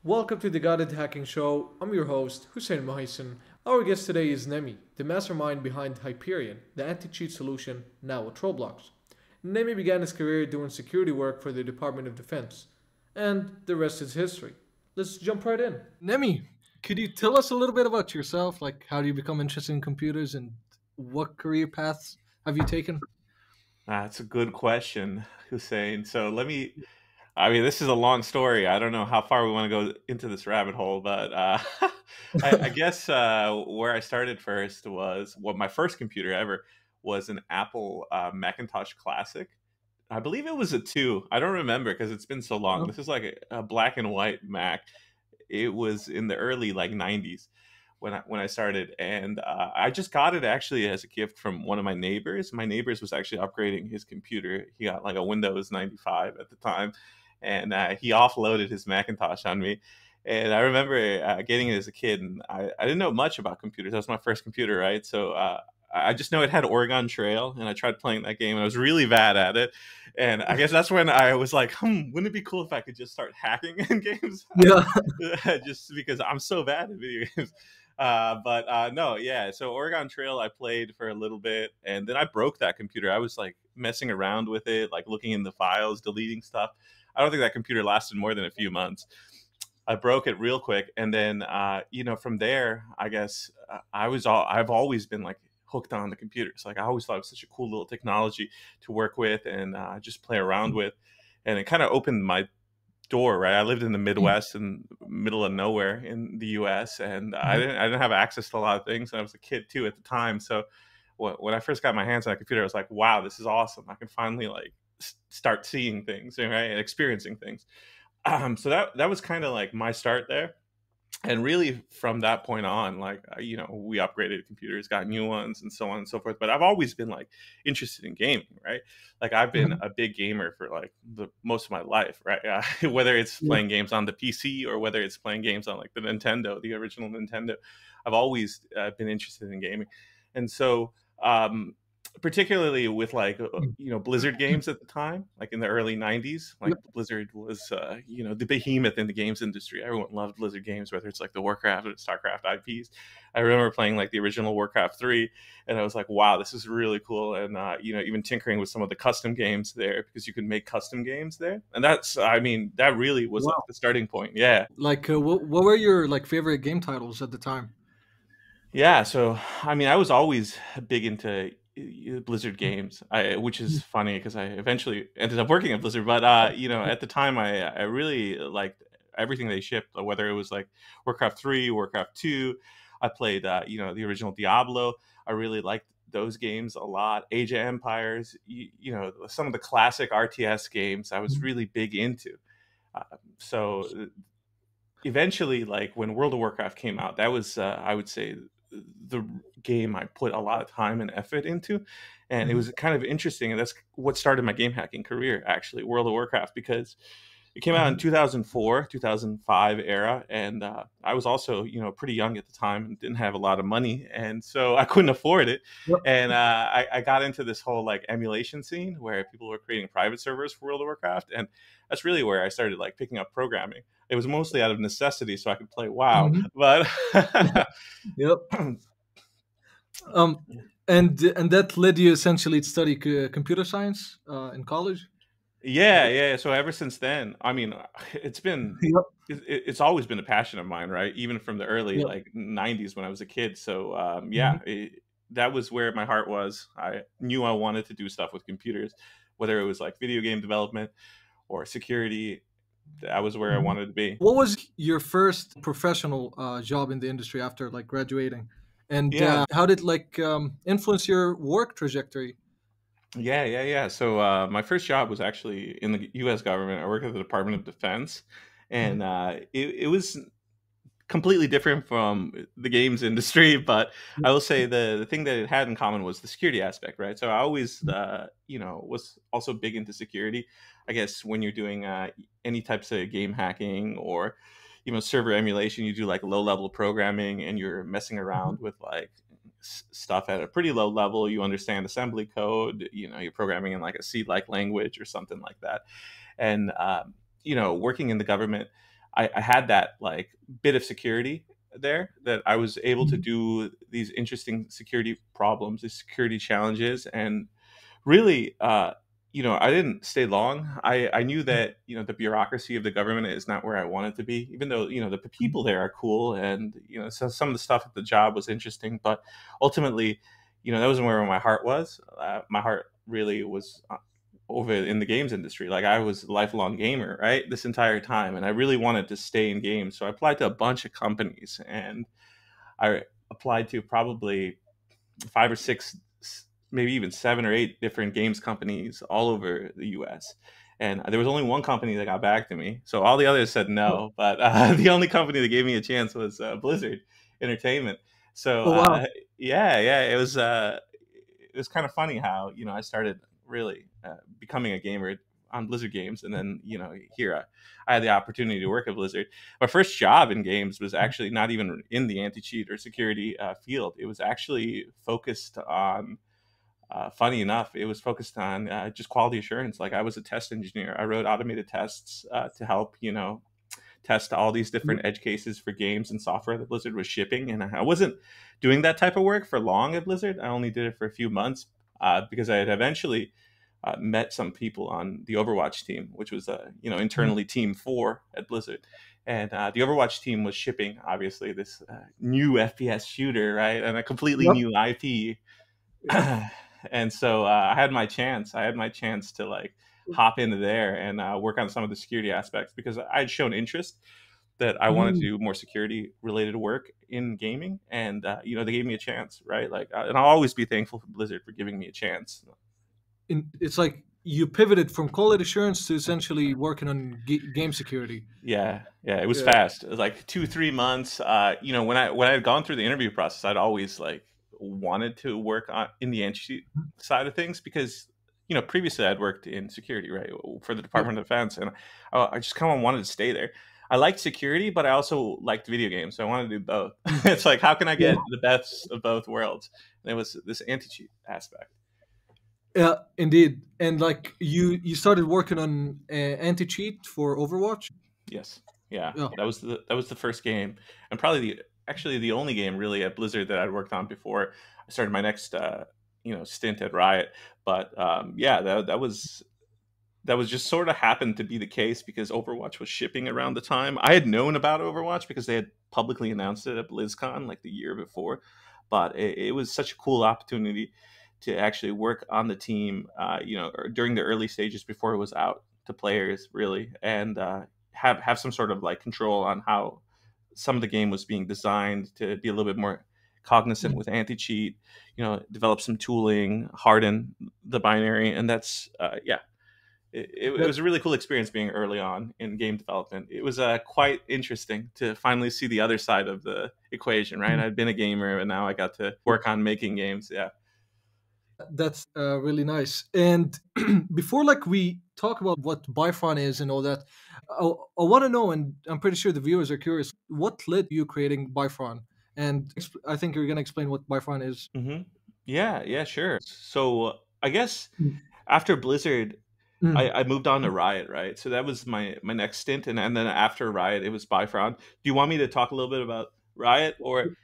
Welcome to the GuidedHacking Show. I'm your host, Hussein Mohisen. Our guest today is Nemi, the mastermind behind Hyperion, the anti-cheat solution now at Roblox. Nemi began his career doing security work for the Department of Defense. And the rest is history. Let's jump right in. Nemi, could you tell us a little bit about yourself? Like, how do you become interested in computers and what career paths have you taken? That's a good question, Hussein. I mean, this is a long story. I don't know how far we want to go into this rabbit hole, but I guess where I started first was, well, my first computer ever was an Apple Macintosh Classic. I believe it was a two. I don't remember because it's been so long. Oh, This is like a black and white Mac. It was in the early like 90s when I started, and I just got it actually as a gift from one of my neighbors. My neighbors was actually upgrading his computer. He got like a Windows 95 at the time, and he offloaded his Macintosh on me. And I remember getting it as a kid, and I didn't know much about computers. That was my first computer, right? So I just know it had Oregon Trail, and I tried playing that game, and I was really bad at it. And I guess that's when I was like, wouldn't it be cool if I could just start hacking in games? yeah. Just because I'm so bad at video games. But no, yeah. So Oregon Trail, I played for a little bit, and then I broke that computer. I was like messing around with it, like looking in the files, deleting stuff. I don't think that computer lasted more than a few months. I broke it real quick, and then from there, I guess I've always been like hooked on the computers. Like I always thought it was such a cool little technology to work with and just play around with, and it kind of opened my door, right? I lived in the Midwest in the middle of nowhere in the US, and I didn't have access to a lot of things, and I was a kid too at the time. So when I first got my hands on a computer, I was like, wow, this is awesome. I can finally like start seeing things, right, and experiencing things. So that was kind of like my start there. And really from that point on, like we upgraded computers, got new ones, and so on and so forth. But I've always been like interested in gaming, right? Like I've been Mhm. a big gamer for like the most of my life, right? Whether it's Yeah. playing games on the PC or whether it's playing games on like the Nintendo, the original Nintendo, I've always been interested in gaming. And so particularly with like Blizzard games at the time, like in the early 90s, like Yep. Blizzard was the behemoth in the games industry. Everyone loved Blizzard games, whether it's like the Warcraft or Starcraft IPs. I remember playing like the original Warcraft 3, and I was like, wow, this is really cool. And even tinkering with some of the custom games there, because you can make custom games there. And that really was like Wow. the starting point. Yeah. Like, what were your like favorite game titles at the time? Yeah, so I mean, I was always big into Blizzard Mhm. games, which is funny because I eventually ended up working at Blizzard. But at the time, I really liked everything they shipped, whether it was like Warcraft 3, Warcraft 2. I played the original Diablo. I really liked those games a lot. Age of Empires, some of the classic RTS games I was Mhm. really big into. Uh, so eventually, like when World of Warcraft came out, that was I would say the game I put a lot of time and effort into, and it Mhm. was kind of interesting. And that's what started my game hacking career, actually, World of Warcraft, because it came out in Mhm. 2004, 2005 era, and I was also pretty young at the time and didn't have a lot of money, and so I couldn't afford it. Yep. And I got into this whole like emulation scene where people were creating private servers for World of Warcraft, and that's really where I started like picking up programming. It was mostly out of necessity so I could play WoW, Mhm. but Yep. Um, and that led you essentially to study computer science in college. yeah, yeah. So ever since then, I mean, it's been Yep. it's always been a passion of mine, right? Even from the early Yep. like 90s when I was a kid. So Mhm. that was where my heart was. I knew I wanted to do stuff with computers, whether it was like video game development or security. That was where I Mhm. wanted to be. What was your first professional job in the industry after like graduating, and Yeah, how did like influence your work trajectory? yeah, yeah, yeah. So my first job was actually in the U.S. government. I worked at the Department of Defense, Mhm. and it was completely different from the games industry, but Yep. I will say the thing that it had in common was the security aspect, right? So I always Mhm. was also big into security. I guess when you're doing any types of game hacking or server emulation, you do like low level programming and you're messing Mhm. around with like stuff at a pretty low level. You understand assembly code, you're programming in like a C like language or something like that. And working in the government, I had that like bit of security there, that I was able to Mhm. do these interesting security problems, these security challenges, and really, I didn't stay long. I knew that, the bureaucracy of the government is not where I wanted to be, even though, the people there are cool, and, so some of the stuff at the job was interesting, but ultimately, that wasn't where my heart was. My heart really was over in the games industry. Like, I was a lifelong gamer, right? This entire time. And I really wanted to stay in games. So I applied to a bunch of companies, and I applied to probably five or six, maybe even 7 or 8 different games companies all over the US. And there was only one company that got back to me. So all the others said Oh, no. But the only company that gave me a chance was Blizzard Entertainment. So oh, wow. yeah, it was kind of funny how, I started really becoming a gamer on Blizzard games. And then, here I had the opportunity to work at Blizzard. My first job in games was actually not even in the anti-cheat or security field. It was actually focused on, funny enough, it was focused on just quality assurance. Like, I was a test engineer. I wrote automated tests to help, test all these different edge cases for games and software that Blizzard was shipping. And I wasn't doing that type of work for long at Blizzard. I only did it for a few months because I had eventually met some people on the Overwatch team, which was internally Team 4 at Blizzard. And the Overwatch team was shipping, obviously, this new FPS shooter, right, and a completely Yep. new IP. Yeah. And so I had my chance. I had my chance to like hop into there and work on some of the security aspects, because I had shown interest that I wanted to Mm. do more security related work in gaming, and they gave me a chance, right? Like, and I'll always be thankful for Blizzard for giving me a chance. It's like you pivoted from quality assurance to essentially working on game security. Yeah, it was Yeah. fast. It was like 2 3 months. When I had gone through the interview process, I'd always like wanted to work on in the entry side of things, because previously I'd worked in security, right, for the Yep. Department of Defense, and I just kind of wanted to stay there. I liked security, but I also liked video games, so I wanted to do both. Mm. It's like, how can I Yeah. get the best of both worlds? And it was this anti-cheat aspect. Yeah, indeed. And like you started working on anti cheat for Overwatch. Yes. Yeah. Yeah. That was the first game, and probably actually the only game really at Blizzard that I'd worked on before I started my next stint at Riot. But yeah, that was just sort of happened to be the case because Overwatch was shipping around the time. I had known about Overwatch because they had publicly announced it at BlizzCon like the year before, but it was such a cool opportunity to actually work on the team, during the early stages before it was out to players, really, and have some sort of like control on how some of the game was being designed to be a little bit more cognizant Mm. with anti-cheat, develop some tooling, harden the binary, and that's yeah, it That was a really cool experience being early on in game development. It was quite interesting to finally see the other side of the equation, right? I'd been a gamer, and now I got to work on making games. Yeah. that's really nice. And before like we talk about what Byfron is and all that, I want to know, and I'm pretty sure the viewers are curious, what led you creating Byfron? And I think you're gonna explain what Byfron is. hmm yeah, sure. So I guess Mm. after Blizzard, I, Mm. I moved on to Riot, right? So that was my next stint, and then after Riot, it was Bifron. Do you want me to talk a little bit about Riot, or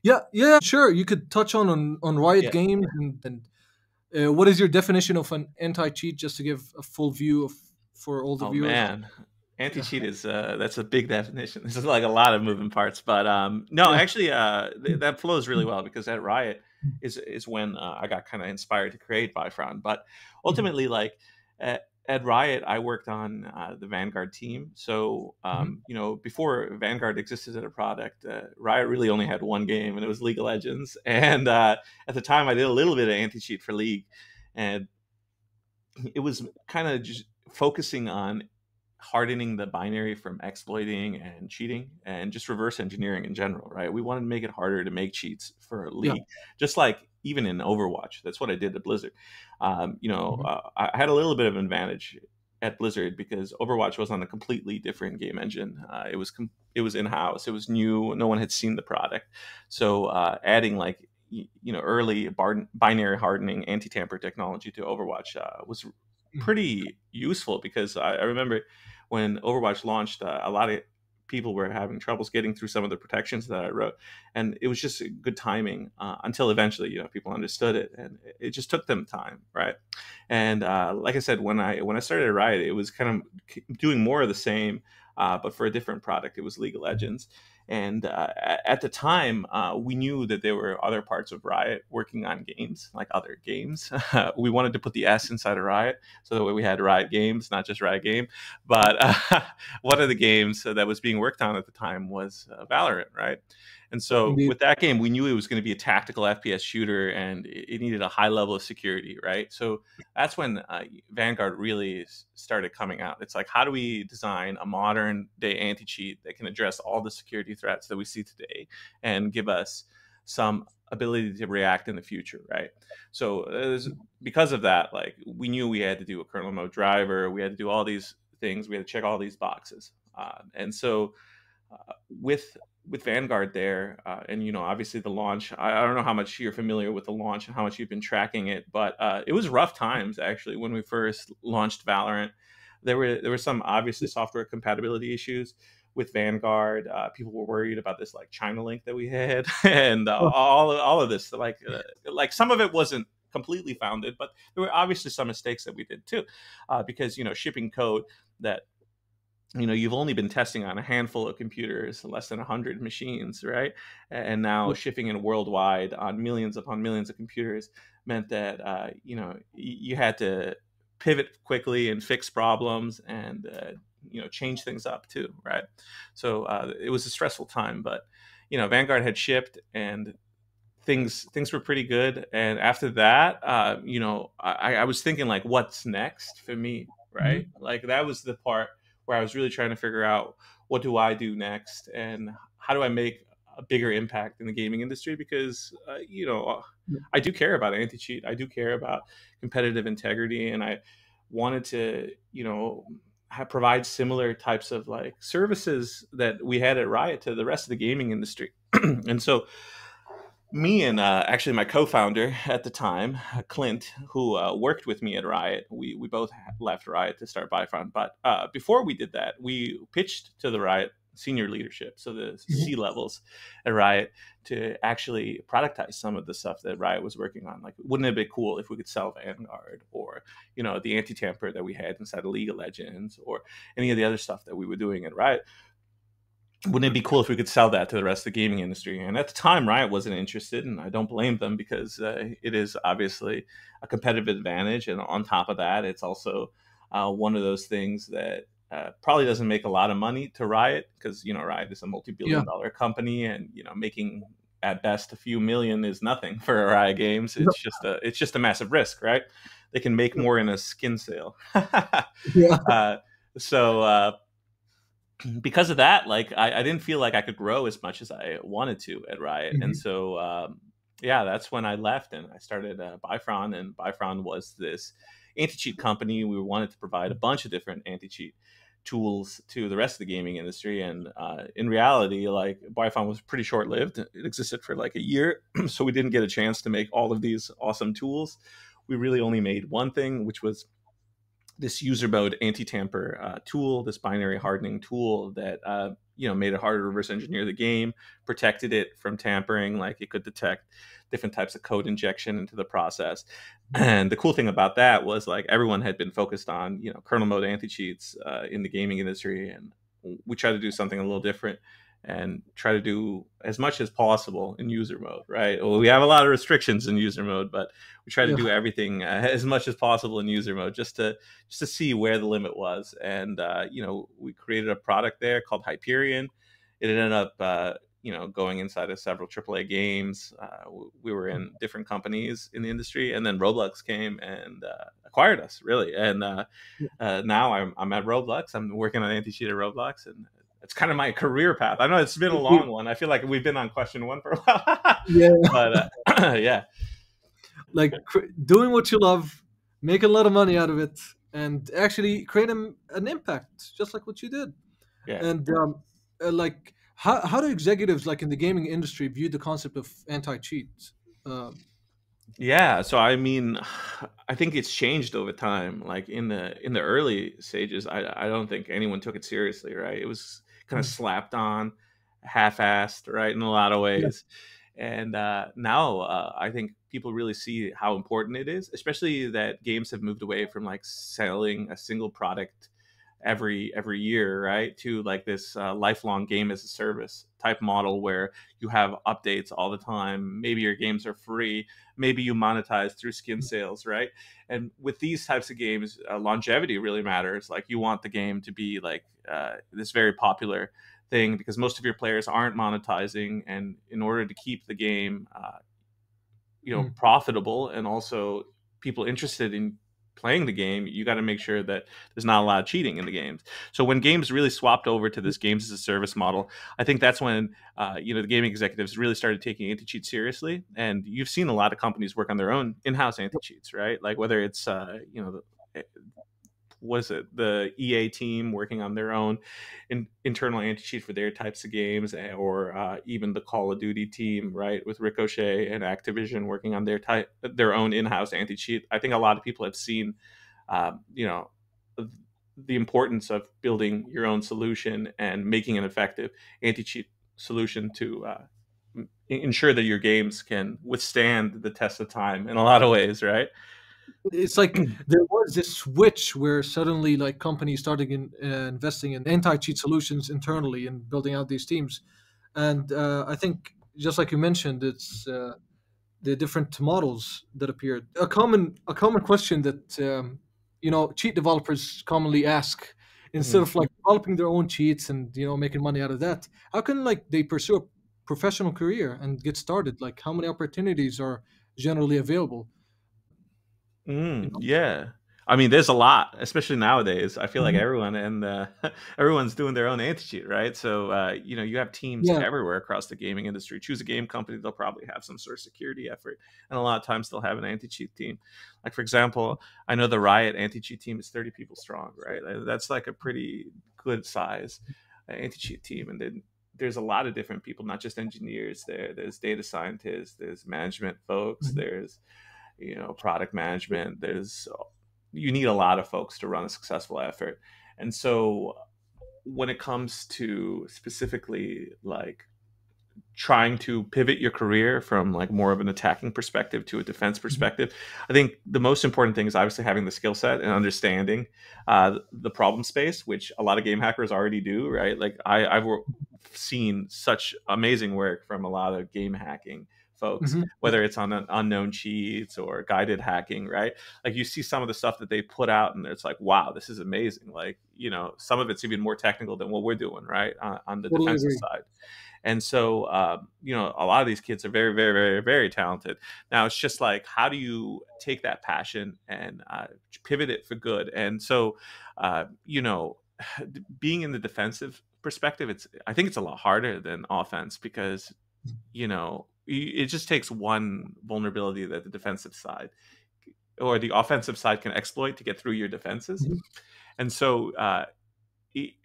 Yeah, sure. You could touch on Riot yeah? Games and what is your definition of an anti-cheat, just to give a full view of for all the Oh viewers. man, Yeah, anti-cheat is that's a big definition. This is like a lot of moving parts, but no, yeah. actually, that flows really well because at Riot is when I got kind of inspired to create Bifron. But Mhm, ultimately, like at Riot, I worked on the Vanguard team. So mhm. before Vanguard existed as a product, Riot really only had one game, and it was League of Legends. And at the time, I did a little bit of anti-cheat for League, and it was kind of just focusing on hardening the binary from exploiting and cheating and just reverse engineering in general, right? We wanted to make it harder to make cheats for a Yeah. league, just like even in Overwatch. That's what I did at Blizzard. Mhm. I had a little bit of an advantage at Blizzard because Overwatch was on a completely different game engine. It was in house. It was new. No one had seen the product, so adding like early binary hardening anti-tamper technology to Overwatch was Mhm. pretty useful because I remember when Overwatch launched, a lot of people were having troubles getting through some of the protections that I wrote, and it was just good timing until eventually, people understood it, and it just took them time, right? And like I said, when I started at Riot, it was kind of doing more of the same, but for a different product. It was League of Legends. And at the time, we knew that there were other parts of Riot working on games, like other games. We wanted to put the S inside of Riot, so that way we had Riot Games, not just Riot Game. But one of the games that was being worked on at the time was Valorant, right? And so Indeed. with that game, we knew it was going to be a tactical FPS shooter, and it needed a high level of security, right? So that's when Vanguard really started coming out. It's like, how do we design a modern day anti-cheat that can address all the security threats that we see today and give us some ability to react in the future, right? So because of that, like, we knew we had to do a kernel mode driver, we had to do all these things, we had to check all these boxes, and so with Vanguard there, and obviously the launch. I don't know how much you're familiar with the launch and how much you've been tracking it, but it was rough times actually when we first launched Valorant. There were some obviously software compatibility issues with Vanguard. People were worried about this like China link that we had, and Oh, all of this. Like some of it wasn't completely founded, but there were obviously some mistakes that we did too, because shipping code that you've only been testing on a handful of computers, less than 100 machines, right? And now yeah. shipping it worldwide on millions upon millions of computers meant that you had to pivot quickly and fix problems, and change things up too, right? So it was a stressful time, but Vanguard had shipped, and things were pretty good. And after that, I was thinking, like, what's next for me, right? Mhm. Like, that was the part where I was really trying to figure out, what do I do next, and how do I make a bigger impact in the gaming industry? Because I do care about anti-cheat, I do care about competitive integrity, and I wanted to provide similar types of like services that we had at Riot to the rest of the gaming industry. And so me and actually my co-founder at the time, Clint, who worked with me at Riot, we both left Riot to start Byfron. But before we did that, we pitched to the Riot senior leadership, so the Mhm. C levels at Riot, to actually productize some of the stuff that Riot was working on. Like, wouldn't it be cool if we could sell Vanguard, or the anti-tamper that we had inside of League of Legends, or any of the other stuff that we were doing at Riot? Wouldn't it be cool if we could sell that to the rest of the gaming industry? And at the time, Riot wasn't interested, and I don't blame them, because it is obviously a competitive advantage. And on top of that, it's also one of those things that probably doesn't make a lot of money to Riot, because Riot is a Yeah. multi-billion-dollar company, and making at best a few million is nothing for Riot Games. No. It's just a massive risk, right? They can make more in a skin sale. Yeah. uh, so because of that, like, I didn't feel like I could grow as much as I wanted to at Riot, and Mhm. so yeah, that's when I left and I started Byfron, and Byfron was this anti-cheat company. We wanted to provide a bunch of different anti-cheat tools to the rest of the gaming industry, and in reality, like, Byfron was pretty short-lived. It existed for like a year, so we didn't get a chance to make all of these awesome tools. We really only made one thing, which was this user mode anti-tamper tool, this binary hardening tool that made it harder to reverse engineer the game, protected it from tampering, like it could detect different types of code injection into the process. And the cool thing about that was, like, everyone had been focused on kernel mode anti-cheats in the gaming industry, and we tried to do something a little different and try to do as much as possible in user mode, right? Well, we have a lot of restrictions in user mode, but we try to Yeah. do everything as much as possible in user mode, just to see where the limit was. And we created a product there called Hyperion. It ended up going inside of several AAA games. We were in different companies in the industry, and then Roblox came and acquired us, really. And now I'm at Roblox. I'm working on anti-cheat at Roblox, and it's kind of my career path. I know it's been a long one. I feel like we've been on question one for a while, Yeah. but yeah, Like doing what you love, make a lot of money out of it, and actually create an impact, just like what you did. yeah. And like, how do executives like in the gaming industry view the concept of anti-cheat? Um, Yeah, so I mean, I think it's changed over time. Like, in the early stages, I don't think anyone took it seriously, right? It was kind of slapped on, half-assed, right, in a lot of Yeah. ways. And now I think people really see how important it is, especially that games have moved away from like selling a single product every year, right, to like this lifelong game as a service type model where you have updates all the time. Maybe your games are free, maybe you monetize through skin sales, right? And with these types of games, longevity really matters. Like you want the game to be like this very popular thing because most of your players aren't monetizing, and in order to keep the game Mm. profitable and also people interested in playing the game, you got to make sure that there's not a lot of cheating in the games. So when games really swapped over to this games as a service model, I think that's when the gaming executives really started taking anti-cheat seriously. And you've seen a lot of companies work on their own in-house anti-cheats, right? Like whether it's was it the EA team working on their own internal anti-cheat for their types of games, or even the Call of Duty team, right, with Ricochet and Activision working on their own in-house anti-cheat. I think a lot of people have seen, you know, the importance of building your own solution and making an effective anti-cheat solution to ensure that your games can withstand the test of time in a lot of ways, right? It's like there was this switch where suddenly like companies started investing in anti-cheat solutions internally and building out these teams. And I think just like you mentioned, it's the different models that appeared. A common question that cheat developers commonly ask, instead Mhm. of like developing their own cheats and making money out of that, how can like they pursue a professional career and get started? Like how many opportunities are generally available? You know? Yeah. I mean, there's a lot, especially nowadays. I feel like Mhm. everyone and everyone's doing their own anti-cheat, right? So, you have teams Yeah. everywhere across the gaming industry. Choose a game company, they'll probably have some sort of security effort, and a lot of times they'll have an anti-cheat team. Like for example, I know the Riot anti-cheat team is 30 people strong, right? That's like a pretty good size anti-cheat team, and then there's a lot of different people, not just engineers. There's data scientists, there's management folks, Mhm. there's product management. You need a lot of folks to run a successful effort. And so when it comes to specifically like trying to pivot your career from like more of an attacking perspective to a defense Mhm. perspective, I think the most important thing is obviously having the skill set and understanding the problem space, which a lot of game hackers already do, right? Like I've seen such amazing work from a lot of game hacking folks, Mhm. Yeah. whether it's on unknown cheats or guided hacking, right? Like you see some of the stuff that they put out and it's like, wow, this is amazing. Like, some of it's even more technical than what we're doing, right? On the Totally defensive agree. side. And so, a lot of these kids are very, very, very, very talented. Now, it's just like, how do you take that passion and pivot it for good? And so, being in the defensive perspective, I think it's a lot harder than offense because, it just takes one vulnerability that the defensive side or the offensive side can exploit to get through your defenses. Mhm. And so,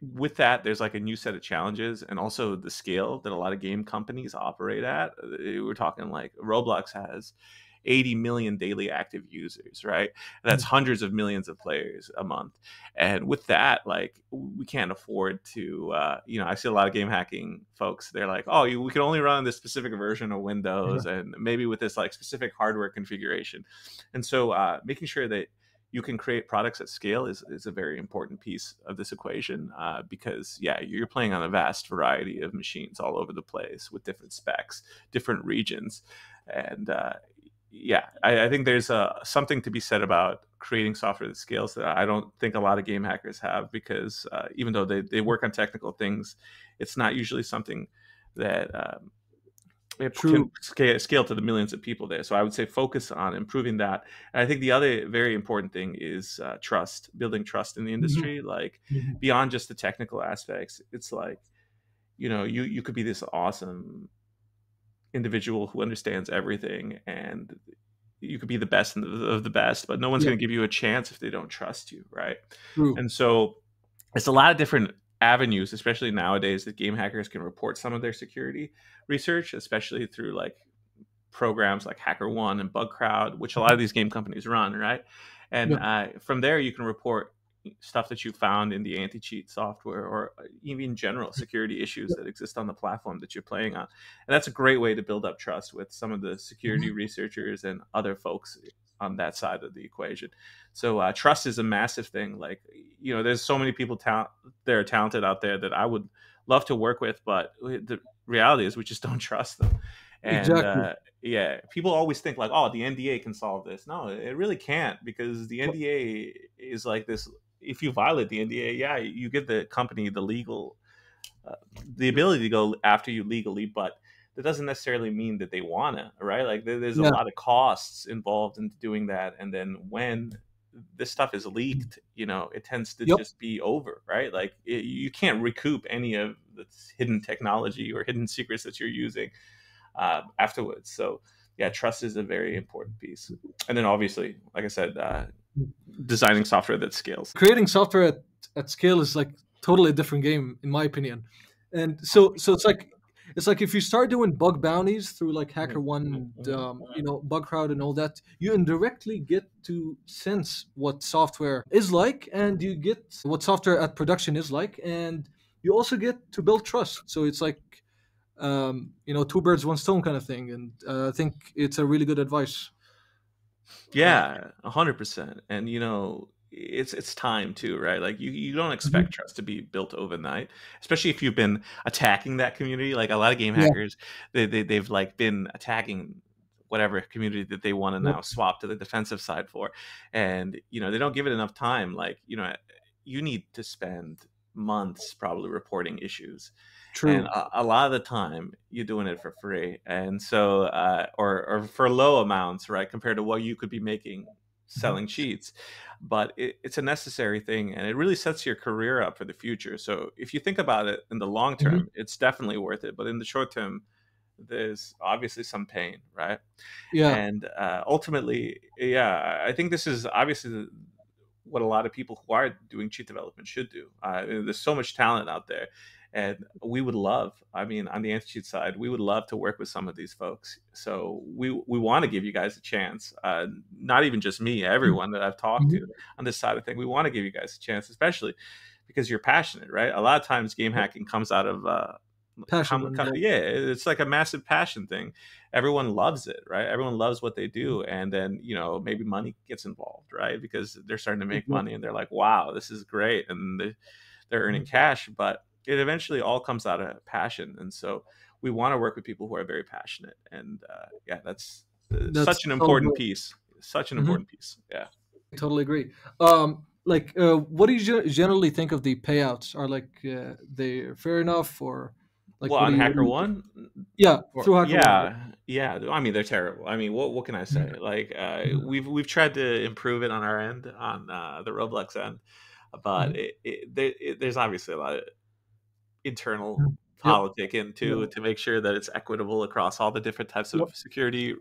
with that, there's like a new set of challenges and also the scale that a lot of game companies operate at. We're talking like Roblox has 80 million daily active users, right? That's Mhm. hundreds of millions of players a month. And with that, like we can't afford to, I see a lot of game hacking folks. They're like, oh, we can only run this specific version of Yeah. Windows and maybe with this like specific hardware configuration. And so making sure that you can create products at scale is a very important piece of this equation because yeah, you're playing on a vast variety of machines all over the place with different specs, different regions. And yeah, I think there's something to be said about creating software that scales that I don't think a lot of game hackers have because even though they work on technical things, it's not usually something that it can True. scale to the millions of people there. So I would say focus on improving that. And I think the other very important thing is trust, building trust in the Mhm. industry, like Mhm. beyond just the technical aspects. It's like, you could be this awesome individual who understands everything and you could be the best of the best, but no one's Yeah. going to give you a chance if they don't trust you, right? True. And so it's a lot of different avenues, especially nowadays, that game hackers can report some of their security research, especially through like programs like HackerOne and BugCrowd, which a lot of these game companies run, right? And Yeah. from there, you can report. stuff that you found in the anti-cheat software, or even in general security issues that exist on the platform that you're playing on. And that's a great way to build up trust with some of the security Mhm. researchers and other folks on that side of the equation. So trust is a massive thing. Like, there's so many people that are talented out there that I would love to work with, but the reality is we just don't trust them. And Exactly. yeah, people always think like, oh, the NDA can solve this. No, it really can't, because the NDA is like this. If you violate the NDA, yeah, you give the company uh, the ability to go after you legally, but that doesn't necessarily mean that they wanna, right? Like there's a Yeah. lot of costs involved in doing that, and then when this stuff is leaked, it tends to Yep. just be over, right? Like you can't recoup any of the hidden technology or hidden secrets that you're using afterwards. So yeah, trust is a very important piece. And then obviously, like I said, designing software that scales. Creating software at scale is like totally a different game, in my opinion. And so it's like if you start doing bug bounties through like Mhm, HackerOne, mhm, Bug Crowd, and all that, you indirectly get to sense what software is like, and you get what software at production is like, and you also get to build trust. So it's like two birds, one stone kind of thing. And I think it's a really good advice. Uh, yeah, 100%. And it's time too, right? Like you don't expect Mhm. trust to be built overnight, especially if you've been attacking that community. Like a lot of game Yeah. hackers, they've like been attacking whatever community that they want to Yep. now swap to the defensive side for, and they don't give it enough time. Like you need to spend months probably reporting issues, and True. a lot of the time you're doing it for free, and so or for low amounts, right, compared to what you could be making Mhm. selling cheats. But it's a necessary thing, and it really sets your career up for the future. So if you think about it in the long Mhm. term, it's definitely worth it, but in the short term, there's obviously some pain, right? Yeah. And ultimately, yeah, I think this is obviously what a lot of people who are doing cheat development should do. There's so much talent out there, and we would love. I mean, on the anti-cheat side, we would love to work with some of these folks. So we want to give you guys a chance. Not even just me, everyone that I've talked to Mhm. on this side of thing. We want to give you guys a chance, especially because you're passionate, right? A lot of times, game Yep. hacking comes out of Passion and yeah, it's like a massive passion thing. Everyone loves it, right? Everyone loves what they Mhm. do, and then maybe money gets involved, right? Because they're starting to make money, Exactly. and they're like, wow, this is great, and they're earning Mhm. cash. But it eventually all comes out of passion, and so we want to work with people who are very passionate. And yeah, that's That's such an so important good. piece, such an Mhm. important piece. Yeah. Totally agree. What do you generally think of the payouts? Are like they fair enough, or like Well, on what do Hacker you? One, Yeah, or through HackerOne. Yeah. yeah. I mean, they're terrible. I mean, what can I Mhm. say? Like, Mhm. we've tried to improve it on our end, on the Roblox end, but Mhm. there's obviously a lot of internal Mhm. Yep. politic Yeah. into to make sure that it's equitable across all the different types Yep. of security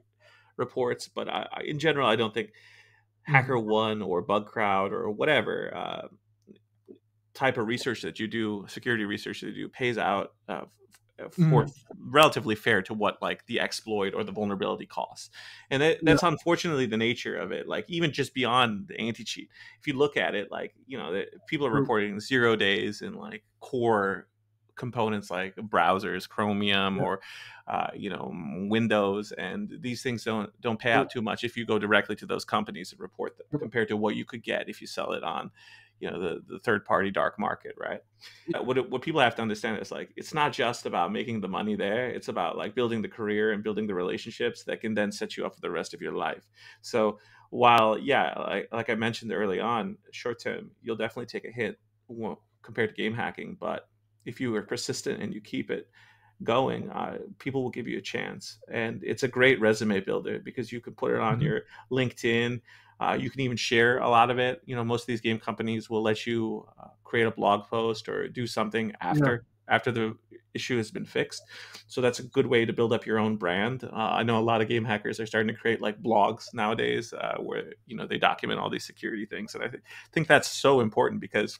reports. But in general, I don't think Hacker Mhm. One or Bug Crowd or whatever type of research that you do, security research that you do, pays out for Mhm. relatively fair to what like the exploit or the vulnerability costs. And Yeah. that's unfortunately the nature of it. Like even just beyond the anti-cheat, if you look at it, like people are True. reporting 0 days in like core components like browsers, Chromium, Yeah. or Windows, and these things don't pay True. out too much if you go directly to those companies and report them, Yep. compared to what you could get if you sell it on the third party dark market, right? What people have to understand is like it's not just about making the money there. It's about like building the career and building the relationships that can then set you up for the rest of your life. So while yeah, like I mentioned early on, short term you'll definitely take a hit compared to game hacking, but if you are persistent and you keep it going, people will give you a chance. And it's a great resume builder because you can put it on Mhm. your LinkedIn. You can even share a lot of it. Most of these game companies will let you create a blog post or do something Yeah. after the issue has been fixed. So that's a good way to build up your own brand. I know a lot of game hackers are starting to create like blogs nowadays where they document all these security things, and I think that's so important because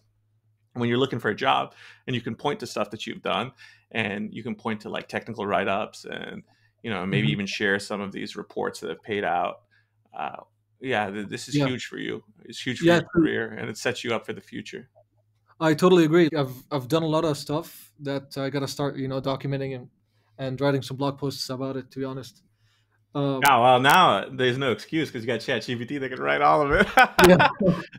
when you're looking for a job and you can point to stuff that you've done, and you can point to like technical write-ups, and maybe Mhm. even share some of these reports that have paid out, uh, yeah, this is Yeah, huge for you. It's huge for yeah, your career, and it sets you up for the future. I totally agree. I've done a lot of stuff that I gotta start, documenting and writing some blog posts about it. To be honest, uh, Now, well, now there's no excuse because you got ChatGPT that can write all of it. yeah,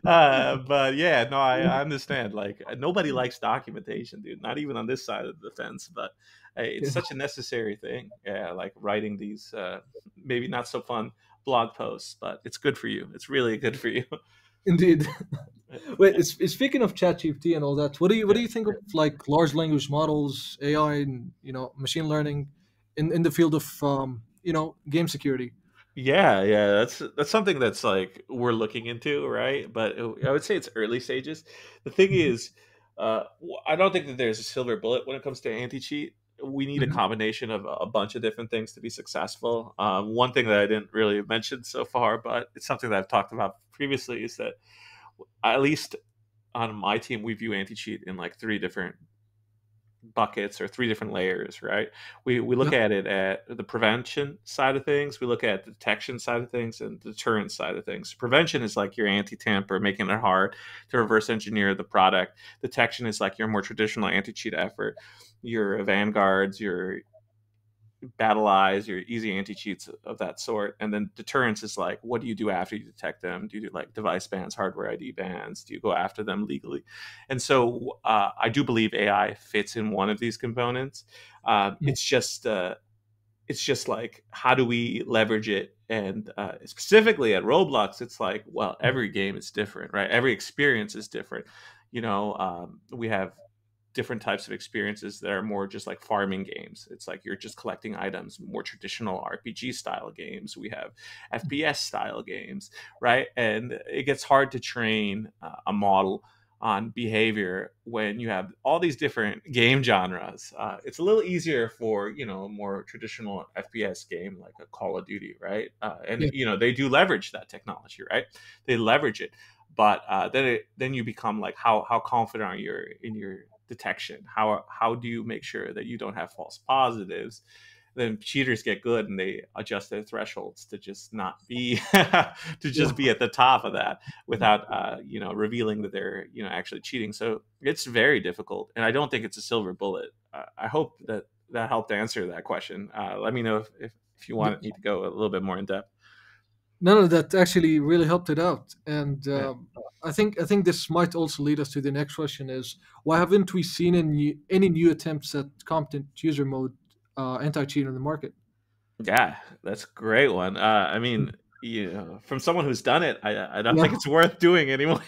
But yeah, no, I understand. Like nobody likes documentation, dude. Not even on this side of the fence. But it's yeah, such a necessary thing. Yeah, like writing these maybe not so fun blog posts, but it's good for you. It's really good for you. indeed. Wait, speaking of ChatGPT and all that, what Yeah. do you think of like large language models, AI, and machine learning in the field of game security? Yeah, yeah, that's something that's like we're looking into, right? But I would say it's early stages. The thing Mhm, is, I don't think that there's a silver bullet when it comes to anti-cheat. We need a mhm, combination of a bunch of different things to be successful. One thing that I didn't really mention so far, but it's something that I've talked about previously, is that at least on my team, we view anti-cheat in like three different buckets or three different layers, right? We look yeah, at it at the prevention side of things, we look at the detection side of things, and the deterrence side of things. Prevention is like your anti-tamper, making it hard to reverse engineer the product. Detection is like your more traditional anti-cheat effort, your vanguards, your battle eyes, your easy anti cheats of that sort. And then deterrence is like, what do you do after you detect them? Do you do like device bans, hardware ID bans? Do you go after them legally? And so I do believe AI fits in one of these components. mhm, It's just like, how do we leverage it? And specifically at Roblox, it's like, well, every game is different, right? Every experience is different. We have different types of experiences that are more just like farming games. It's like you're just collecting items, more traditional RPG style games. We have FPS style games, right? And it gets hard to train a model on behavior when you have all these different game genres. It's a little easier for a more traditional FPS game like a Call of Duty, right? And yeah, they do leverage that technology, right? They leverage it, but then you become like, how confident are you in your detection? How do you make sure that you don't have false positives? Then cheaters get good and they adjust their thresholds to just not be to yeah. just be at the top of that without revealing that they're actually cheating. So it's very difficult, and I don't think it's a silver bullet. I hope that helped answer that question. Let me know if you want me to go a little bit more in depth. No, no, that actually really helped it out. And Yeah. I think this might also lead us to the next question: is why haven't we seen any new attempts at competent user mode anti-cheat on the market? Yeah, that's a great one. I mean, from someone who's done it, I don't Yeah, think it's worth doing anymore.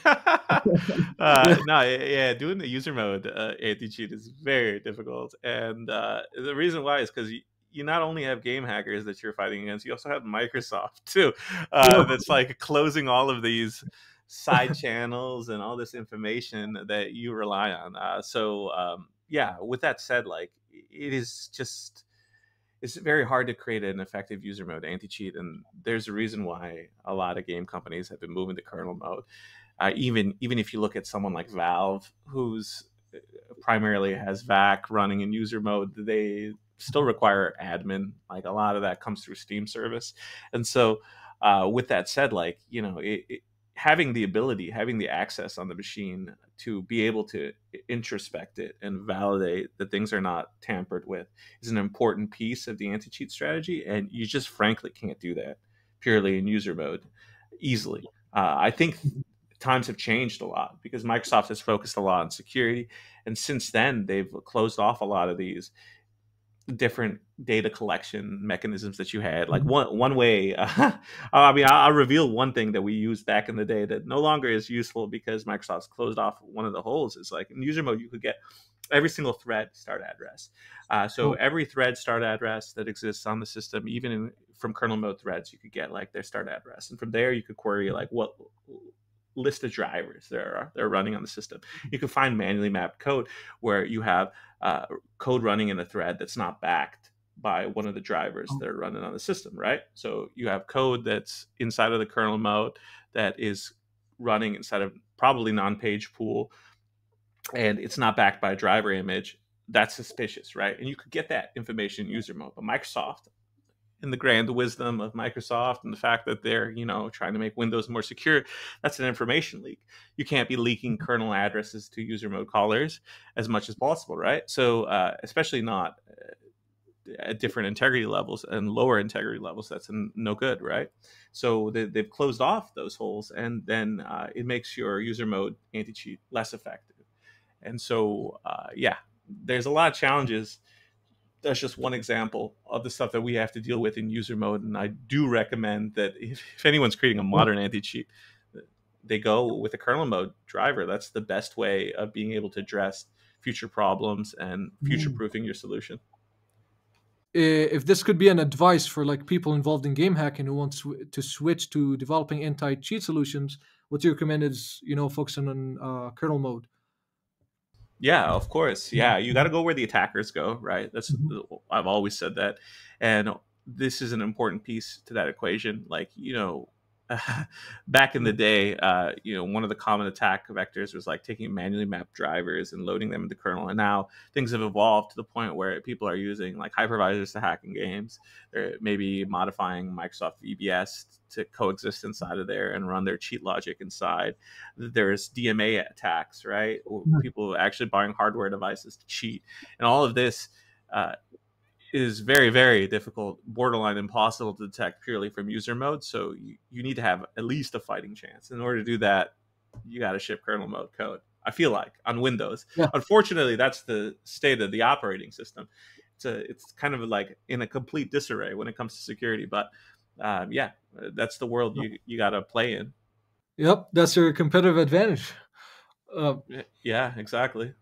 No, yeah, doing the user mode anti cheat is very difficult, and the reason why is because you not only have game hackers that you're fighting against, you also have Microsoft too, yeah. that's like closing all of these side channels and all this information that you rely on. Yeah, with that said, like it is just it's very hard to create an effective user mode anti-cheat, and there's a reason why a lot of game companies have been moving to kernel mode. Even if you look at someone like Valve, who's primarily has VAC running in user mode, they still require admin. Like a lot of that comes through Steam service, and so with that said, like having the ability, having the access on the machine to be able to introspect it and validate that things are not tampered with is an important piece of the anti-cheat strategy, and you just frankly can't do that purely in user mode easily. I think times have changed a lot because Microsoft has focused a lot on security, and since then they've closed off a lot of these different data collection mechanisms that you had. Like one way, I mean, I'll reveal one thing that we used back in the day that no longer is useful because Microsoft's closed off one of the holes. Is like in user mode, you could get every single thread start address. So Oh, every thread start address that exists on the system, from kernel mode threads, you could get like their start address, and from there you could query like what list of drivers they're running on the system. You can find manually mapped code where you have code running in a thread that's not backed by one of the drivers oh, that are running on the system, right? So you have code that's inside of the kernel mode that is running inside of probably non-page pool, and it's not backed by a driver image. That's suspicious, right? And you could get that information in user mode, but Microsoft in the grand wisdom of Microsoft and the fact that they're, trying to make Windows more secure, that's an information leak. You can't be leaking kernel addresses to user mode callers as much as possible, right? So especially not at different integrity levels and lower integrity levels, that's no good, right? So they've closed off those holes, and then it makes your user mode anti-cheat less effective. And so yeah, there's a lot of challenges. That's just one example of the stuff that we have to deal with in user mode. And I do recommend that if anyone's creating a modern anti-cheat, they go with a kernel mode driver. That's the best way of being able to address future problems and future proofing your solution. If this could be an advice for like people involved in game hacking who want to switch to developing anti-cheat solutions, what you recommend is focusing on kernel mode. Yeah, of course. Yeah, you got to go where the attackers go, right? I've always said that, and this is an important piece to that equation. Like, back in the day, one of the common attack vectors was like taking manually mapped drivers and loading them into kernel. And now things have evolved to the point where people are using like hypervisors to hack in games. They're maybe modifying Microsoft VBS to coexist inside of there and run their cheat logic inside. There's DMA attacks, right? People actually buying hardware devices to cheat. And all of this is very, very difficult, borderline impossible to detect purely from user mode. So you need to have at least a fighting chance. In order to do that, you got to ship kernel mode code, I feel like, on Windows. Yeah. Unfortunately, that's the state of the operating system. It's kind of like in a complete disarray when it comes to security. But yeah, that's the world you got to play in. Yep, that's your competitive advantage. Yeah, exactly.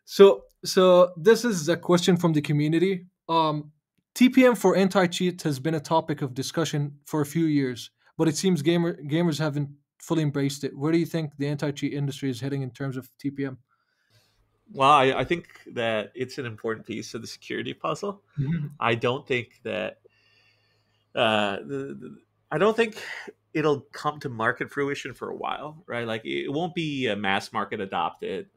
So this is a question from the community. TPM for anti-cheat has been a topic of discussion for a few years, but it seems gamers haven't fully embraced it. Where do you think the anti-cheat industry is heading in terms of TPM? Well, I think that it's an important piece of the security puzzle. I don't think that I don't think it'll come to market fruition for a while, right? Like it won't be a mass market adopted,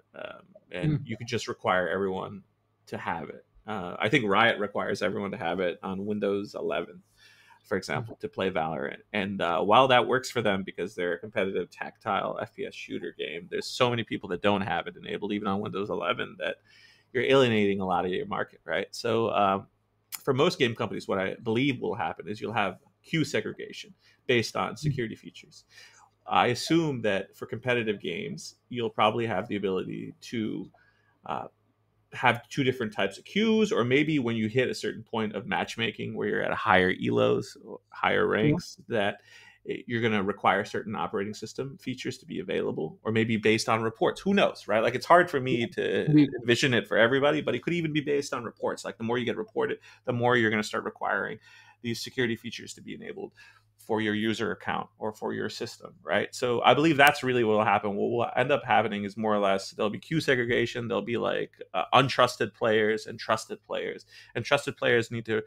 and you could just require everyone to have it. I think Riot requires everyone to have it on Windows 11, for example, to play Valorant. And while that works for them because they're a competitive tactile FPS shooter game, there's so many people that don't have it enabled even on Windows 11 that you're alienating a lot of your market, right? So for most game companies, what I believe will happen is you'll have queue segregation based on security features. I assume that for competitive games, you'll probably have the ability to have two different types of queues, or maybe when you hit a certain point of matchmaking where you're at a higher elos or higher ranks, that you're going to require certain operating system features to be available, or maybe based on reports. Who knows, right? Like it's hard for me to envision it for everybody, but it could even be based on reports. Like the more you get reported, the more you're going to start requiring these security features to be enabled for your user account or for your system, right? So I believe that's really what will happen. What will end up happening is more or less there'll be queue segregation. There'll be like untrusted players and trusted players, and trusted players need to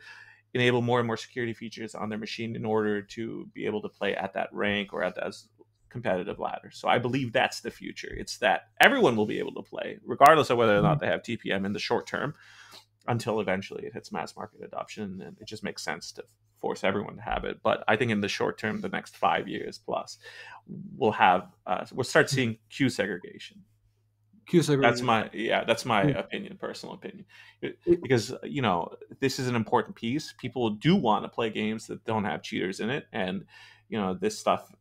enable more and more security features on their machine in order to be able to play at that rank or at that competitive ladder. So I believe that's the future. It's that everyone will be able to play, regardless of whether or not they have TPM in the short term, until eventually it hits mass market adoption, and it just makes sense to force everyone to have it. But I think in the short term, the next 5 years plus, we'll start seeing queue segregation. That's my opinion, personal opinion, because this is an important piece. People do want to play games that don't have cheaters in it, and this stuff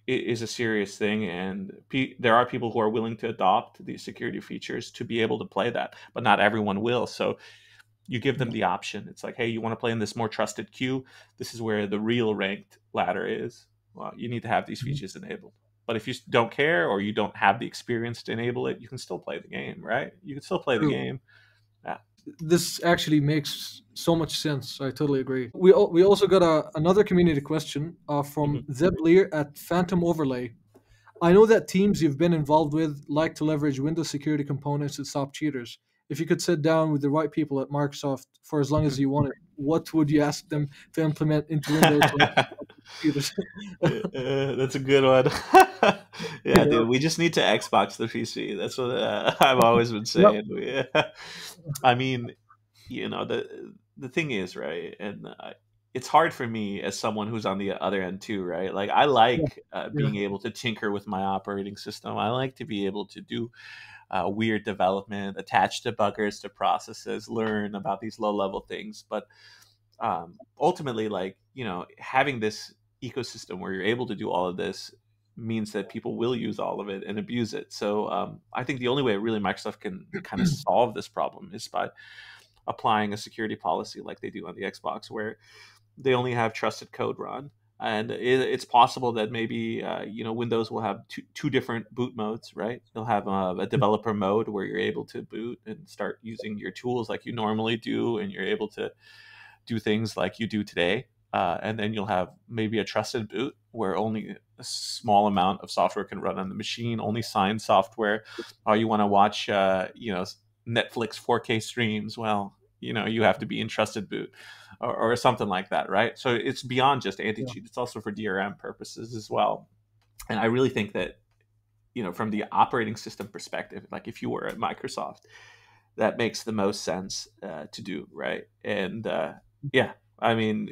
is a serious thing, and there are people who are willing to adopt these security features to be able to play that, but not everyone will. So you give them the option. It's like, hey, you want to play in this more trusted queue? This is where the real ranked ladder is. Well, you need to have these features enabled. But if you don't care or you don't have the experience to enable it, you can still play the game, right? You can still play the game. Yeah. This actually makes so much sense. I totally agree. We also got another community question from Zeb Lear at Phantom Overlay. I know that teams you've been involved with like to leverage Windows security components to stop cheaters. If you could sit down with the right people at Microsoft for as long as you wanted, what would you ask them to implement into Windows to stop cheaters? That's a good one. Yeah, dude, we just need to Xbox the PC. That's what I've always been saying. I mean, the thing is, right, and it's hard for me as someone who's on the other end too, right? Like I Yeah. like Yeah. being able to tinker with my operating system. I like to be able to do weird development, attach debuggers to processes, learn about these low level things. But ultimately, like, having this ecosystem where you're able to do all of this means that people will use all of it and abuse it. So I think the only way really Microsoft can kind of solve this problem is by applying a security policy like they do on the Xbox, where they only have trusted code run. And it's possible that maybe Windows will have two different boot modes, right? You'll have a developer mode where you're able to boot and start using your tools like you normally do, and you're able to do things like you do today. And then you'll have maybe a trusted boot where only a small amount of software can run on the machine, only signed software. Or you want to watch, Netflix 4K streams. Well, you have to be in trusted boot, or something like that, right? So it's beyond just Yeah. anti-cheat. It's also for DRM purposes as well. And I really think that, from the operating system perspective, like if you were at Microsoft, that makes the most sense to do, right? And yeah, I mean,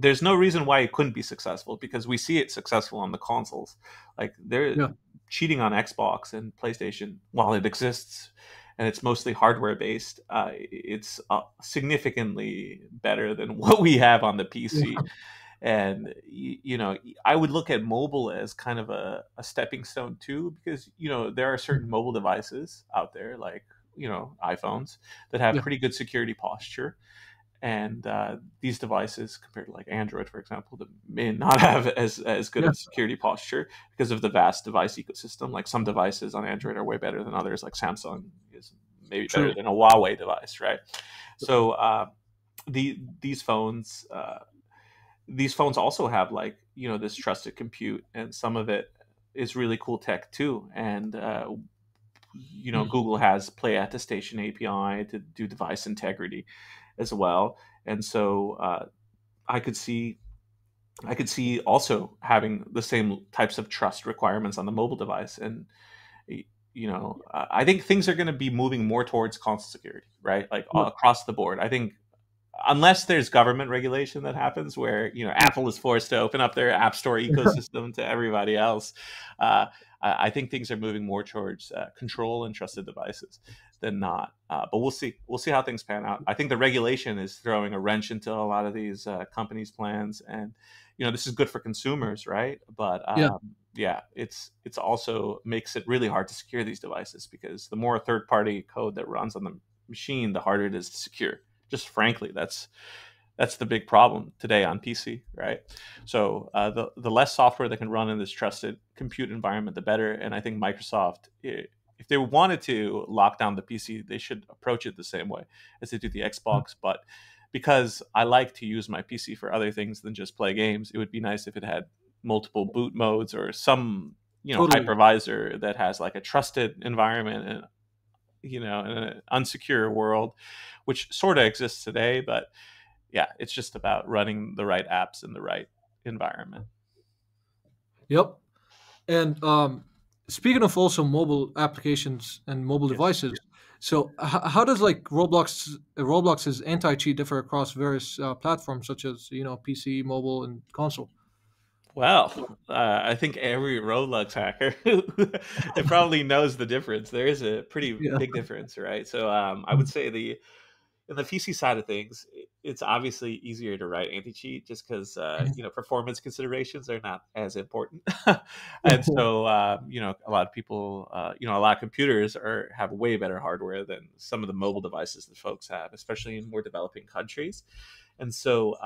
there's no reason why it couldn't be successful, because we see it successful on the consoles. Like they're Yeah. cheating on Xbox and PlayStation while it exists, and it's mostly hardware based. It's significantly better than what we have on the PC. Yeah. And I would look at mobile as kind of a stepping stone too, because there are certain mobile devices out there, like iPhones, that have Yeah. pretty good security posture. And these devices, compared to like Android, for example, that may not have as good Yeah. of security posture because of the vast device ecosystem. Like some devices on Android are way better than others, like Samsung is maybe better True. than a Huawei device, right? So these phones also have, like, this trusted compute, and some of it is really cool tech too. And Mm. Google has Play Attestation API to do device integrity as well. And so I could see also having the same types of trust requirements on the mobile device. And I think things are going to be moving more towards console security, right? Like Yep. across the board. I think unless there's government regulation that happens where Yeah. Apple is forced to open up their app store ecosystem to everybody else, I think things are moving more towards control and trusted devices than not. But we'll see how things pan out. I think the regulation is throwing a wrench into a lot of these companies' plans, and this is good for consumers, right? But Yeah. yeah, it's also makes it really hard to secure these devices, because the more third party code that runs on the machine, the harder it is to secure. Just frankly, that's the big problem today on PC, right? So the less software that can run in this trusted compute environment, the better. And I think Microsoft, if they wanted to lock down the PC, they should approach it the same way as they do the Mm. Xbox. But because I like to use my PC for other things than just play games, it would be nice if it had multiple boot modes, or some Totally. hypervisor that has like a trusted environment, and in an unsecure world, which sort of exists today. But yeah, it's just about running the right apps in the right environment. Yep. And speaking of also mobile applications and mobile Yes. devices, so how does like Roblox's anti-cheat differ across various platforms such as PC, mobile, and console? Well, I think every Roblox hacker it probably knows the difference. There is a pretty Yeah. big difference, right? So I would Mm. say the in the PC side of things, it's obviously easier to write anti-cheat, just because performance considerations are not as important. And so a lot of people, a lot of computers have way better hardware than some of the mobile devices that folks have, especially in more developing countries. And so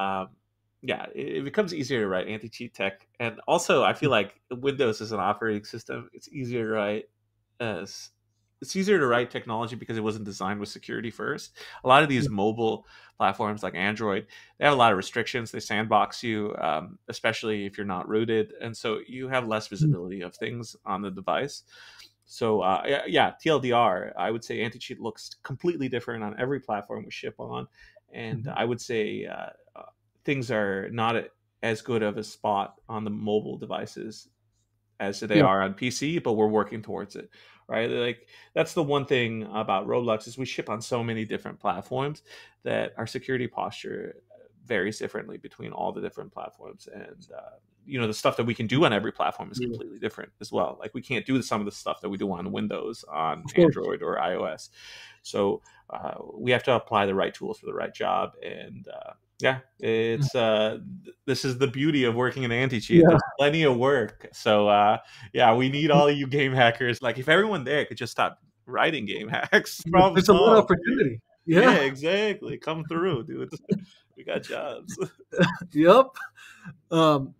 yeah, it becomes easier to write anti-cheat tech. And also, I feel like Windows as an operating system, as it's easier to write technology because it wasn't designed with security first. A lot of these Yeah. mobile platforms like Android, they have a lot of restrictions. They sandbox you, especially if you're not rooted, and so you have less Mm. visibility of things on the device. So yeah, TLDR, I would say anti-cheat looks completely different on every platform we ship on, and Mhm. I would say things are not as good of a spot on the mobile devices as they Yeah. are on PC, but we're working towards it. right? Like that's the one thing about Roblox is we ship on so many different platforms that our security posture varies differently between all the different platforms, and the stuff that we can do on every platform is Yeah, completely different as well. Like we can't do some of the stuff that we do on Windows, on of course. Android, or iOS. So we have to apply the right tools for the right job, and yeah, Mm. it's this is the beauty of working in anti-cheat. Yeah, There's plenty of work. So yeah, we need all you game hackers. Like if everyone there could just stop writing game hacks, problem there's a lot of solved. opportunity. Yeah, Yeah. exactly. Come through, dude. We got jobs. Yep. Um,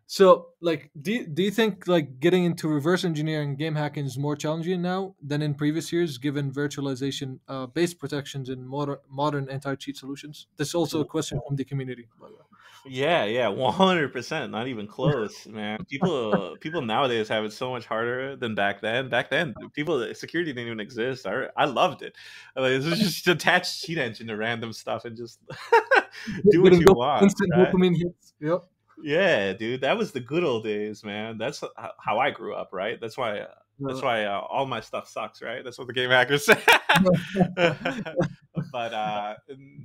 so, like, do you think like getting into reverse engineering game hacking is more challenging now than in previous years, given virtualization based protections and modern anti cheat solutions? This is also a question from the community, by the way. Yeah, 100%. Not even close, man. People nowadays have it so much harder than back then. Back then, security didn't even exist. I loved it. Like, it was just attach cheat engine to random stuff and just do what Getting you want, instant right? dopamine hits. Yep. Yeah, dude, that was the good old days, man. That's how I grew up, right? That's Uh, why all my stuff sucks, right? That's what the game hackers say. But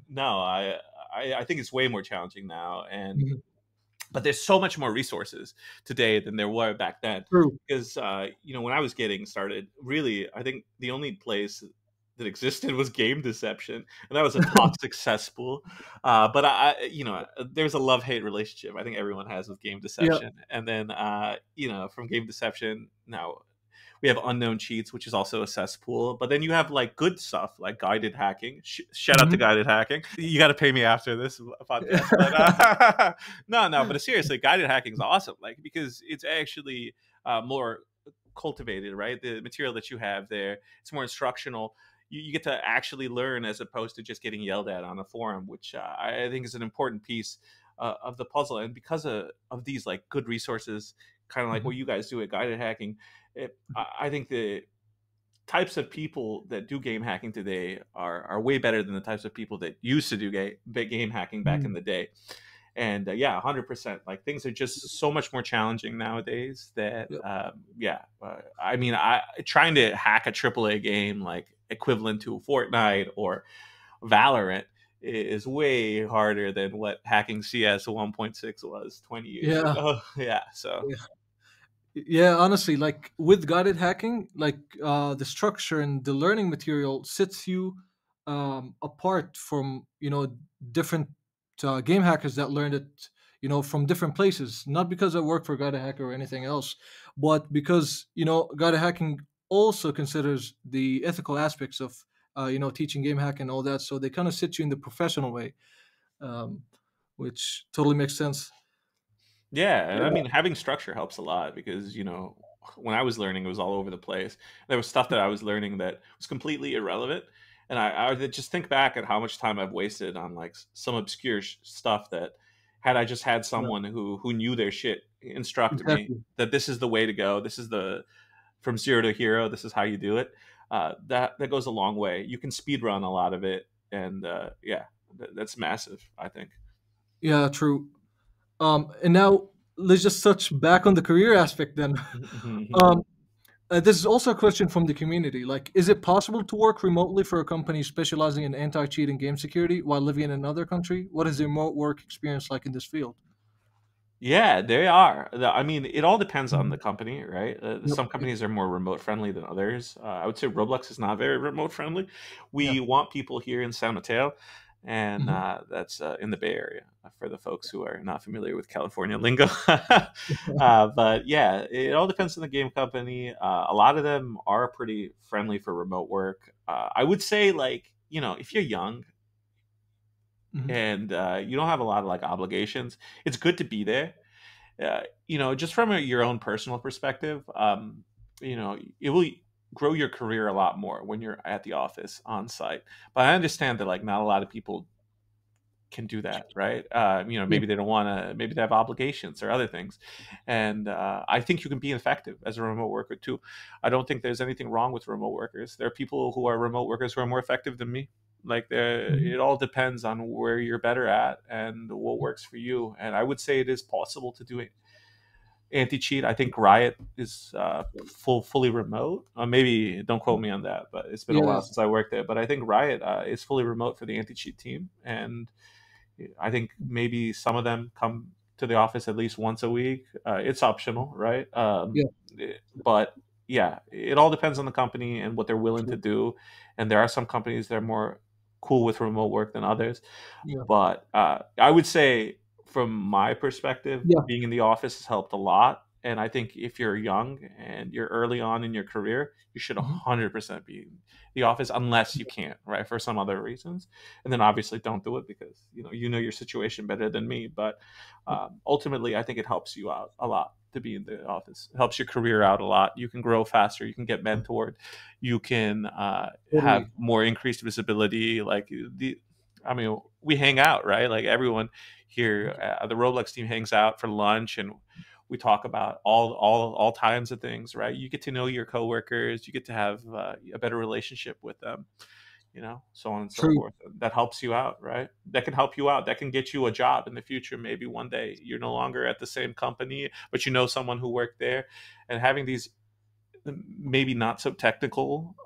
no, I think it's way more challenging now, and Mhm. but there's so much more resources today than there were back then. True. Because when I was getting started, really, I think the only place that existed was game deception, and that was a toxic cesspool. But there's a love-hate relationship I think everyone has with game Yeah. deception, and then from game deception now we have unknown cheats, which is also a cesspool. But then you have like good stuff like guided hacking. Shout out to Mhm. guided hacking. You got to pay me after this podcast, but no. But seriously, guided hacking is awesome. Like because it's actually more cultivated, right? The material that you have there, it's more instructional. You get to actually learn as opposed to just getting yelled at on a forum, which I think is an important piece of the puzzle. And because of these like good resources, kind of like Mhm. what you guys do at guided hacking, I think the types of people that do game hacking today are way better than the types of people that used to do game hacking back in Mhm. the day. And yeah, 100%. Like things are just so much more challenging nowadays that Yep. I mean, I trying to hack a AAA game like equivalent to Fortnite or Valorant is way harder than what hacking CS 1.6 was 20 years Yeah. ago. Yeah, so Yeah, honestly, like with guided hacking, like the structure and the learning material sets you apart from different game hackers that learned it from different places. Not because I work for guided hacker or anything else, but because guided hacking also considers the ethical aspects of teaching game hacking and all that. So they kind of sit you in the professional way, um, which totally makes sense. yeah, and I mean having structure helps a lot because when I was learning, it was all over the place. There was stuff that I was learning that was completely irrelevant, and I would just think back at how much time I've wasted on like some obscure stuff that had I just had Yeah, someone who knew their shit instruct me exactly. that this is the way to go. This is the from zero to hero. This is how you do it. That goes a long way. You can speed run a lot of it, and yeah, that's massive. I think. Yeah, true. And now let's just touch back on the career aspect then. Um, this is also a question from the community. Like, is it possible to work remotely for a company specializing in anti-cheat and game security while living in another country? What is the remote work experience like in this field? Yeah, they are. I mean, it all depends on the Mhm. company, right? Yep. Some companies are more remote friendly than others. I would say Roblox is not very remote friendly. Yeah. We want people here in San Mateo, and Mhm. that's in the Bay Area for the folks who are not familiar with California lingo. But yeah, it all depends on the game company. A lot of them are pretty friendly for remote work. I would say, like, if you're young Mhm. and you don't have a lot of like obligations, it's good to be there. Just from your own personal perspective, it will grow your career a lot more when you're at the office on site. But I understand that like not a lot of people can do that, right? Yeah. Maybe they don't want to, maybe they have obligations or other things, and I think you can be effective as a remote worker too. I don't think there's anything wrong with remote workers. There are people who are remote workers who are more effective than me. Like Mhm. it all depends on where you're better at and what works for you. And I would say it is possible to do it anti-cheat. I think Riot is fully remote. Maybe don't quote me on that, but it's been a while Yeah. since I worked there. But I think Riot is fully remote for the anti-cheat team, and I think maybe some of them come to the office at least once a week. It's optional, right? Yeah. But yeah, it all depends on the company and what they're willing to True. do. And there are some companies that are more cool with remote work than others. Yeah. But I would say, from my perspective, Yeah. being in the office has helped a lot. And I think if you're young and you're early on in your career, you should Mhm. 100% be in the office unless you can't, right, for some other reasons. And then obviously don't do it because you know your situation better than me. But ultimately, I think it helps you out a lot to be in the office. It helps your career out a lot. You can grow faster. You can get mentored. You can have Totally. more increased visibility. Like I mean, we hang out, right? Like everyone here, the Roblox team hangs out for lunch, and we talk about all kinds of things, right? You get to know your coworkers. You get to have a better relationship with them, so on and so True. forth. That helps you out, right? That can help you out. That can get you a job in the future. Maybe one day you're no longer at the same company, but you know someone who worked there, and having these maybe not so technical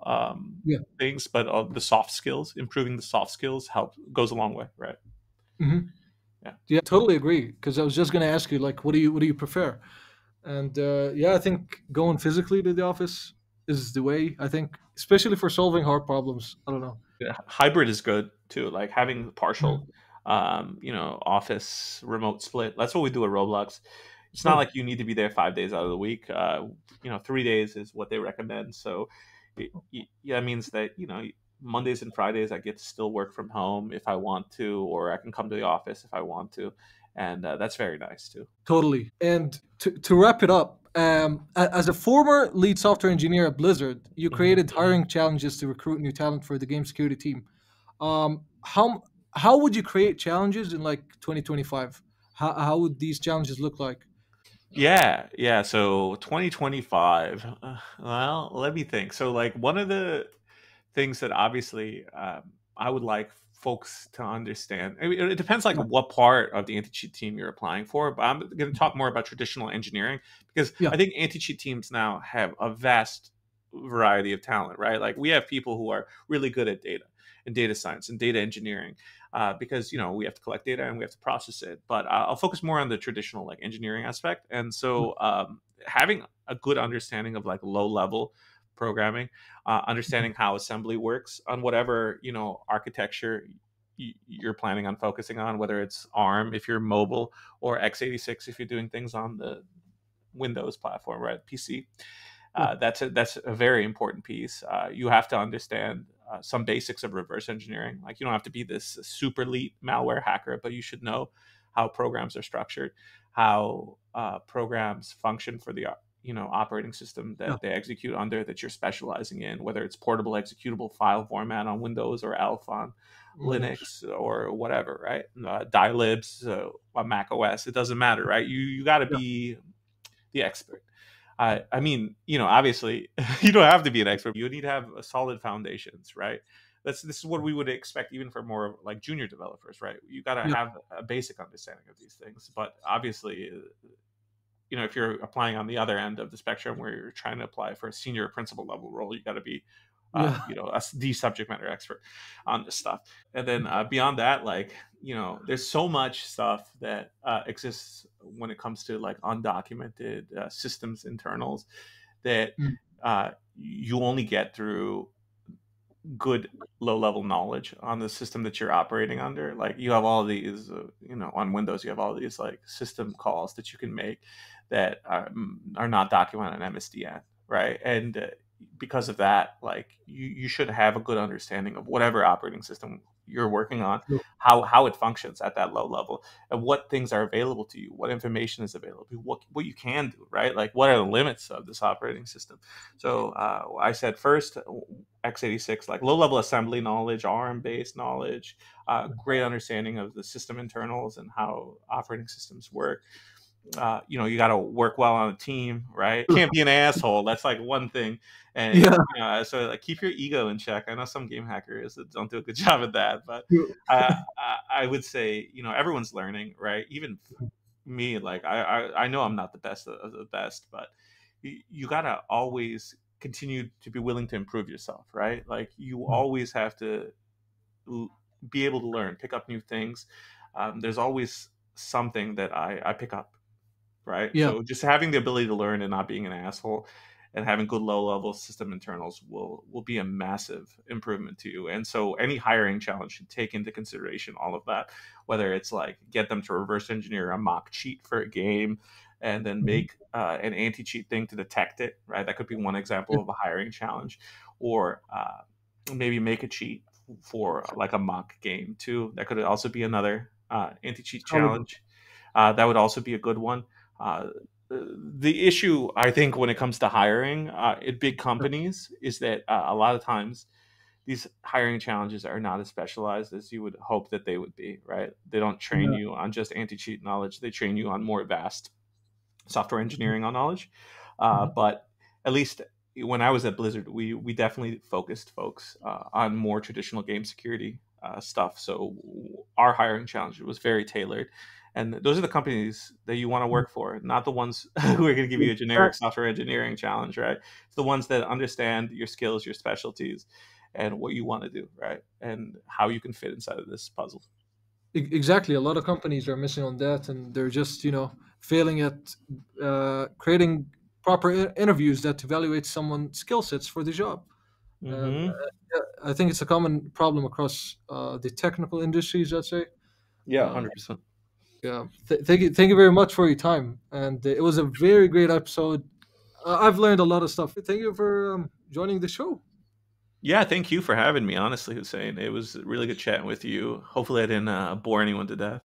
Yeah. things, but the soft skills, improving the soft skills goes a long way, right? Hmm. Yeah. Yeah, totally agree. Because I was just gonna ask you, like, what do you prefer? And yeah, I think going physically to the office is the way. I think, especially for solving hard problems. I don't know. Yeah, hybrid is good too, like having partial Mhm. office remote split. That's what we do at Roblox. It's not Oh, like you need to be there 5 days out of the week. 3 days is what they recommend. So yeah, that means that Mondays and Fridays I get to still work from home if I want to, or I can come to the office if I want to, and that's very nice too. totally. And to wrap it up, as a former lead software engineer at Blizzard, you Mhm. created hiring challenges to recruit new talent for the game security team. How would you create challenges in like 2025? How would these challenges look like? Yeah, yeah. So 2025. Well, let me think. So, like, one of the things that obviously I would like folks to understand. I mean, it depends like Yeah, what part of the anti-cheat team you're applying for, but I'm going to talk more about traditional engineering because yeah, I think anti-cheat teams now have a vast variety of talent, right? Like we have people who are really good at data and data science and data engineering because we have to collect data and we have to process it. But I'll focus more on the traditional like engineering aspect, and yeah, so having a good understanding of like low level programming, mhm, understanding how assembly works on whatever architecture you're planning on focusing on, whether it's ARM if you're mobile or x86 if you're doing things on the Windows platform, right? PC. yeah, That's a very important piece. You have to understand some basics of reverse engineering. Like you don't have to be this super elite malware hacker, but you should know how programs are structured, how programs function for the operating system yeah. that they execute under that you're specializing in, whether it's portable executable file format on Windows or ELF on Linux. Linux or whatever, right? Dilibs on Mac OS. It doesn't matter, right? You got to Yeah, be the expert. I mean, obviously, you don't have to be an expert. You need to have a solid foundations, right? This is what we would expect even for more like junior developers, right? You got to yeah, have a basic understanding of these things. But obviously, if you're applying on the other end of the spectrum where you're trying to apply for a senior principal level role, you got to be, yeah, the subject matter expert on this stuff. And then beyond that, like there's so much stuff that exists when it comes to like undocumented systems internals that mm, you only get through good low level knowledge on the system that you're operating under. Like you have all these on Windows, you have all these like system calls that you can make that are not documented in MSDN, right? And because of that, like you should have a good understanding of whatever operating system you're working on, true. how it functions at that low level, and what things are available to you, what information is available, what you can do, right? Like what are the limits of this operating system. So I said first, x86, like low level assembly knowledge, ARM based knowledge, great understanding of the system internals and how operating systems work. You got to work well on a team, right? Can't be an asshole. That's like one thing. And Yeah, so like keep your ego in check. I know some game hackers that don't do a good job at that, but true. I would say everyone's learning, right? Even me, like I know I'm not the best of the best, but you gotta always continue to be willing to improve yourself, right? Like you Mm. always have to l- be able to learn, pick up new things. There's always something that I pick up, right? Yeah. So just having the ability to learn and not being an asshole and having good low level system internals will be a massive improvement to you. And so any hiring challenge should take into consideration all of that, whether it's like get them to reverse engineer a mock cheat for a game and then Mhm. make an anti-cheat thing to detect it, right? That could be one Yeah. example of a hiring challenge. Or maybe make a cheat for like a mock game too. That could also be another anti-cheat Solid. challenge. That would also be a good one. Uh, the issue, I think, when it comes to hiring in big companies is that a lot of times these hiring challenges are not as specialized as you would hope that they would be, right? They don't train Yeah. you on just anti-cheat knowledge. They train you on more vast software Mhm. engineering knowledge. Mhm. But at least when I was at Blizzard, we definitely focused folks on more traditional game security stuff. So our hiring challenge was very tailored. And those are the companies that you want to Mhm. work for, not the ones who are going to give you a generic Exactly. software engineering challenge, right? It's the ones that understand your skills, your specialties, and what you want to do, right? And how you can fit inside of this puzzle. Exactly. A lot of companies are missing on that, and they're just failing at creating proper interviews that evaluate someone's skill sets for the job. And Mm-hmm. yeah, I think it's a common problem across the technical industries. I'd say. Yeah, Um, 100%. yeah. Thank you very much for your time, and it was a very great episode. I've learned a lot of stuff. Thank you for joining the show. Yeah, thank you for having me. Honestly, Hussein, it was really good chatting with you. Hopefully, I didn't bore anyone to death.